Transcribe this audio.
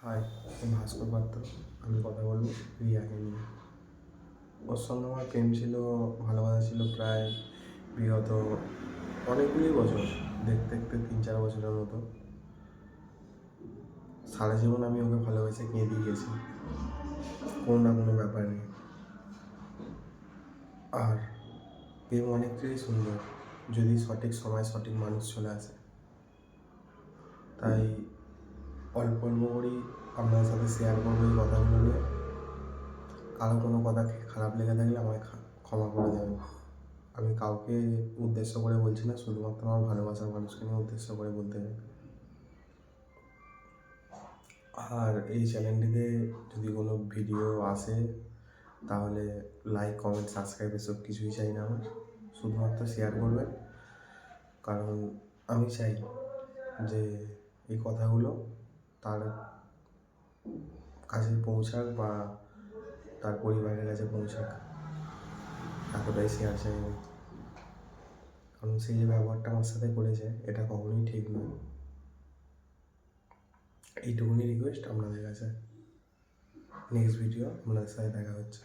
High, আমি ভাস্কর পাত্র। আমি কথা বলবো রিয়াকে নিয়ে। ওর সঙ্গে আমার প্রেম ছিল, ভালোবাসা ছিল প্রায় বিগত অনেকগুলি বছর, দেখতে দেখতে 3-4 বছরের মতো। সারা জীবন আমি ওকে ভালোবেসে কেঁদে গেছি কোনো না কোনো ব্যাপারে। আর প্রেম অনেকটাই সুন্দর যদি সঠিক সময় সঠিক মানুষ চলে আসে। তাই অল্প অল্প করেই আপনার সাথে শেয়ার করবো এই কথাগুলো নিয়ে। কারো কোনো কথা খারাপ লেগে থাকলে আমায় ক্ষমা করে দেবেন। আমি কাউকে উদ্দেশ্য করে বলছি না, শুধুমাত্র আমার ভালোবাসার মানুষকে নিয়ে উদ্দেশ্য করে বলতে চাই। আর এই চ্যানেলটিতে যদি কোনো ভিডিও আসে তাহলে লাইক, কমেন্ট, সাবস্ক্রাইব এসব কিছুই চাই না আমার, শুধুমাত্র শেয়ার করবেন। কারণ আমি চাই যে এই কথাগুলো তার কাছে পৌঁছাক বা তার পরিবারের কাছে পৌঁছাক, এতটাই শেয়ার চাই আমি। কারণ সেই যে ব্যবহারটা আমার সাথে করেছে এটা কখনোই ঠিক নয়। এইটুকুনি রিকোয়েস্ট আপনাদের কাছে। নেক্সট ভিডিও আপনাদের সাথে দেখা হচ্ছে।